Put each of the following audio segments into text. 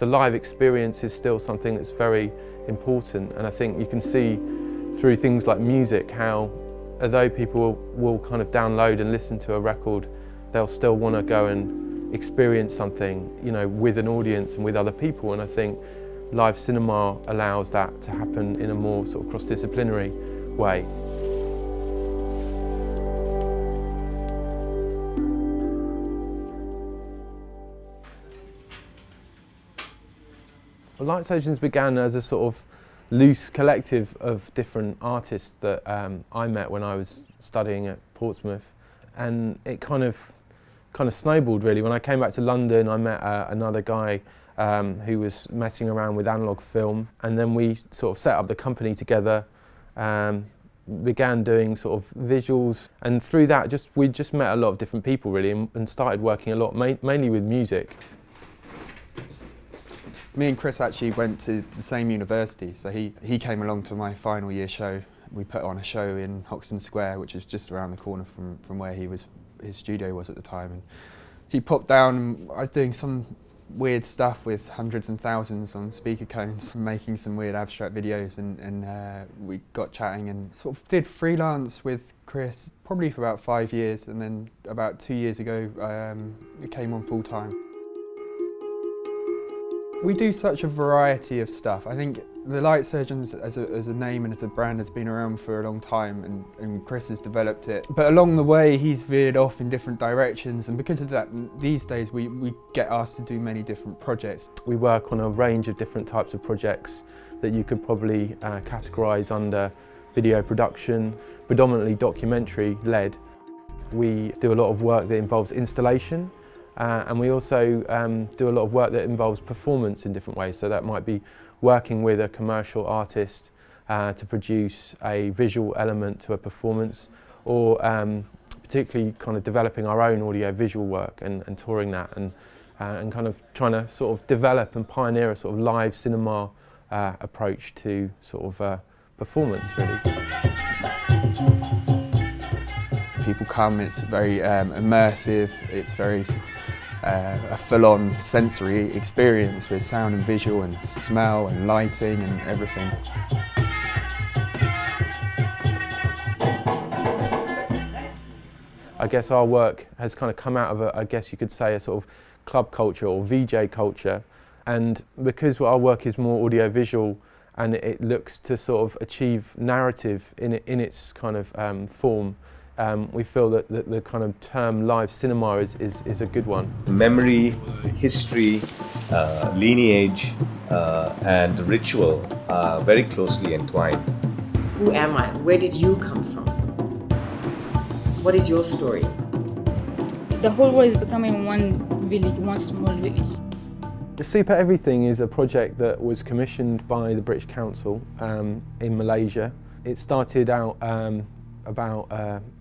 the live experience is still something that's very important, and I think you can see through things like music how, although people will kind of download and listen to a record, they'll still want to go and experience something, you know, with an audience and with other people, and I think live cinema allows that to happen in a more sort of cross-disciplinary way. Light Surgeons began as a sort of loose collective of different artists that I met when I was studying at Portsmouth, and it kind of snowballed really. When I came back to London, I met another guy who was messing around with analogue film, and then we sort of set up the company together, began doing sort of visuals, and through that we just met a lot of different people really, and started working a lot mainly with music. Me and Chris actually went to the same university, so he came along to my final year show. We put on a show in Hoxton Square, which is just around the corner from where his studio was at the time. And he popped down, and I was doing some weird stuff with hundreds and thousands on speaker cones, making some weird abstract videos, and we got chatting and sort of did freelance with Chris probably for about 5 years, and then about 2 years ago it came on full time. We do such a variety of stuff. I think the Light Surgeons as a name and as a brand has been around for a long time, and Chris has developed it. But along the way he's veered off in different directions, and because of that these days we get asked to do many different projects. We work on a range of different types of projects that you could probably categorise under video production, predominantly documentary led. We do a lot of work that involves installation. And we also do a lot of work that involves performance in different ways. So that might be working with a commercial artist to produce a visual element to a performance, or particularly kind of developing our own audio-visual work and touring that, and kind of trying to sort of develop and pioneer a sort of live cinema approach to sort of performance, really. People come, it's very immersive, it's very a full-on sensory experience with sound and visual and smell and lighting and everything. I guess our work has kind of come out of I guess you could say, a sort of club culture or VJ culture, and because our work is more audio-visual and it looks to sort of achieve narrative in its kind of form, we feel that the kind of term live cinema is a good one. Memory, history, lineage and ritual are very closely entwined. Who am I? Where did you come from? What is your story? The whole world is becoming one village, one small village. The Super Everything is a project that was commissioned by the British Council in Malaysia. It started out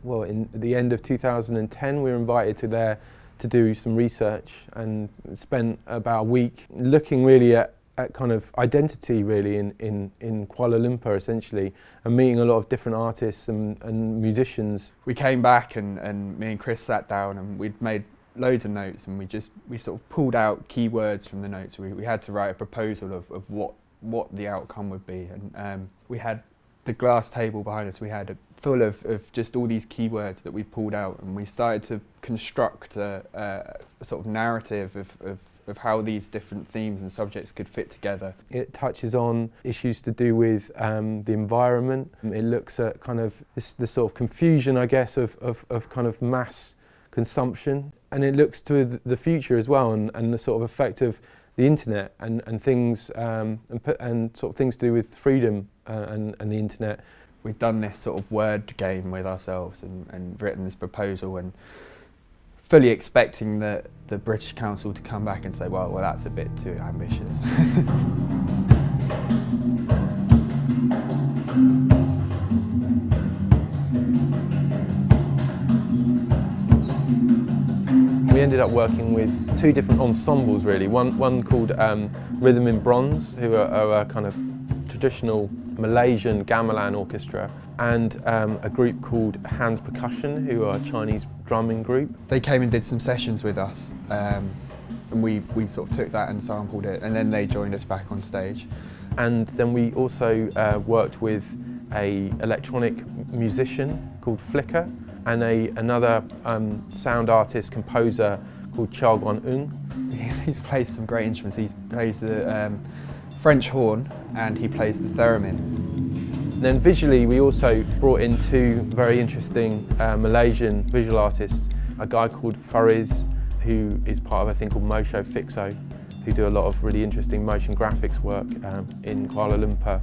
well, in the end of 2010, we were invited to there to do some research, and spent about a week looking really at kind of identity really in Kuala Lumpur essentially, and meeting a lot of different artists and musicians. We came back and me and Chris sat down and we'd made loads of notes, and we sort of pulled out keywords from the notes. We had to write a proposal of what the outcome would be, and we had the glass table behind us. We had full of just all these keywords that we pulled out, and we started to construct a sort of narrative of how these different themes and subjects could fit together. It touches on issues to do with the environment. It looks at kind of the sort of confusion, I guess, of kind of mass consumption, and it looks to the future as well, and the sort of effect of the internet and things and sort of things to do with freedom and the internet. We'd done this sort of word game with ourselves and written this proposal, and fully expecting the British Council to come back and say, well that's a bit too ambitious. We ended up working with two different ensembles really. One called Rhythm in Bronze, who are a kind of traditional Malaysian gamelan orchestra, and a group called Hands Percussion, who are a Chinese drumming group. They came and did some sessions with us, and we sort of took that and sampled it, and then they joined us back on stage. And then we also worked with a electronic musician called Flicker and another sound artist, composer called Guan Ung. He's played some great instruments. He plays the French horn and he plays the theremin. And then visually we also brought in two very interesting Malaysian visual artists, a guy called Fariz, who is part of a thing called Mosho Fixo, who do a lot of really interesting motion graphics work in Kuala Lumpur,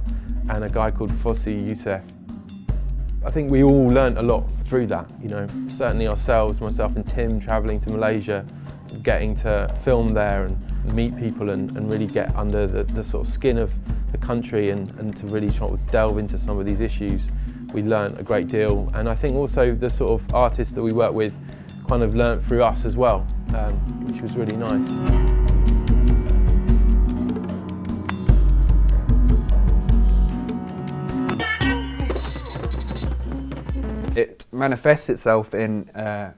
and a guy called Fossi Youssef. I think we all learnt a lot through that, you know, certainly ourselves, myself and Tim, travelling to Malaysia, getting to film there and meet people and really get under the sort of skin of the country and to really try to delve into some of these issues. We learnt a great deal, and I think also the sort of artists that we work with kind of learnt through us as well, which was really nice. It manifests itself in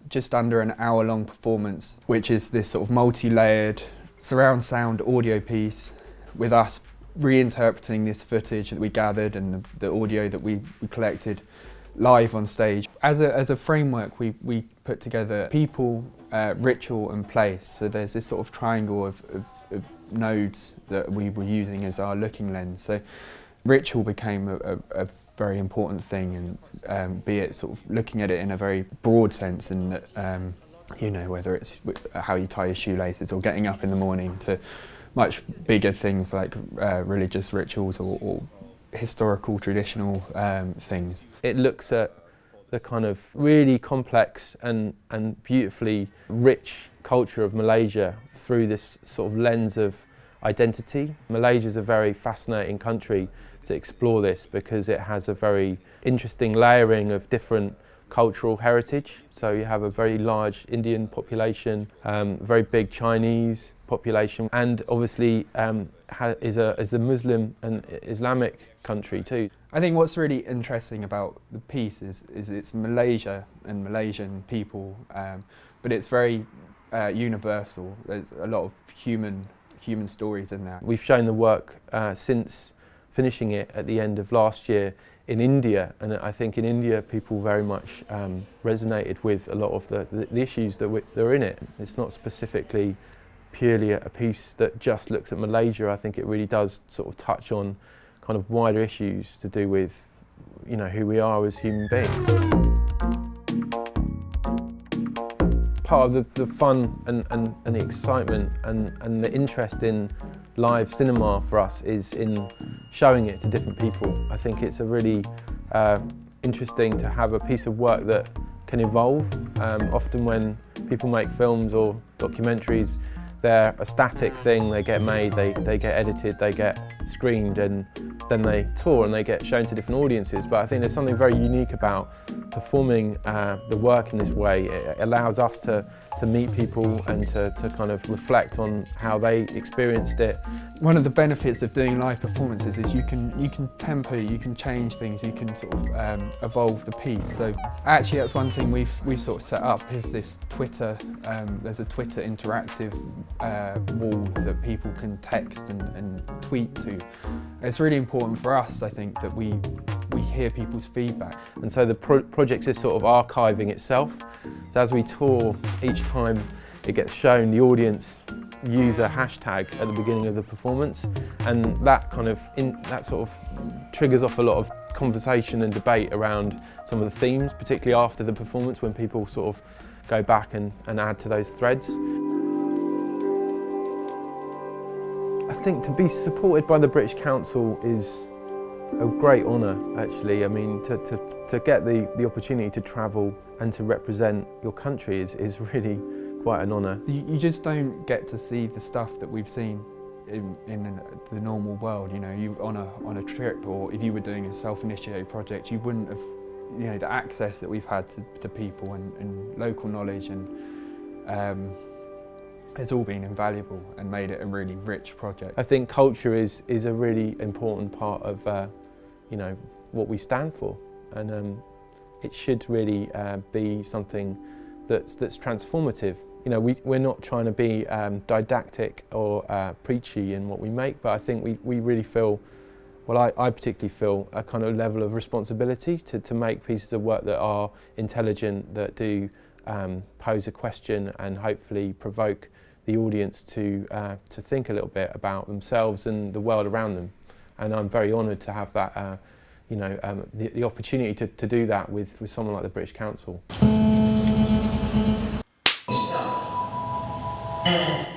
just under an hour-long performance, which is this sort of multi-layered surround sound audio piece with us reinterpreting this footage that we gathered and the audio that we collected live on stage. As a framework, we put together people, ritual and place. So there's this sort of triangle of nodes that we were using as our looking lens. So ritual became a very important thing, and be it sort of looking at it in a very broad sense, and you know, whether it's how you tie your shoelaces or getting up in the morning, to much bigger things like religious rituals or historical, traditional things. It looks at the kind of really complex and beautifully rich culture of Malaysia through this sort of lens of identity. Malaysia is a very fascinating country to explore this because it has a very interesting layering of different cultural heritage. So you have a very large Indian population, very big Chinese population, and obviously is a Muslim and Islamic country too. I think what's really interesting about the piece is it's Malaysia and Malaysian people, but it's very universal. There's a lot of human stories in there. We've shown the work since finishing it at the end of last year in India, and I think in India people very much resonated with a lot of the issues that are in it. It's not specifically purely a piece that just looks at Malaysia. I think it really does sort of touch on kind of wider issues to do with, you know, who we are as human beings. Part of the fun and the excitement and the interest in live cinema for us is in showing it to different people. I think it's a really interesting to have a piece of work that can evolve. Often when people make films or documentaries, they're a static thing. They get made, they get edited, they get screened, and then they tour and they get shown to different audiences. But I think there's something very unique about performing the work in this way. It allows us to meet people and to kind of reflect on how they experienced it. One of the benefits of doing live performances is you can tempo, you can change things, you can sort of evolve the piece. So actually that's one thing we've sort of set up is this Twitter. There's a Twitter interactive wall that people can text and tweet to. It's really important for us, I think, that we hear people's feedback. And so the project is sort of archiving itself. So as we tour, each time it gets shown, the audience use a hashtag at the beginning of the performance, and that kind of that sort of triggers off a lot of conversation and debate around some of the themes, particularly after the performance when people sort of go back and add to those threads. I think to be supported by the British Council is a great honour, actually. I mean, to get the opportunity to travel and to represent your country is really quite an honour. You just don't get to see the stuff that we've seen in the normal world. You know, you on a trip, or if you were doing a self-initiated project, you wouldn't have, you know, the access that we've had to people and local knowledge, and it's all been invaluable and made it a really rich project. I think culture is a really important part of you know, what we stand for, and it should really be something that's transformative You know, we're not trying to be didactic or preachy in what we make, but I think we really feel, well, I particularly feel a kind of level of responsibility to make pieces of work that are intelligent, that do pose a question and hopefully provoke the audience to think a little bit about themselves and the world around them. And I'm very honoured to have that, the opportunity to do that with someone like the British Council. And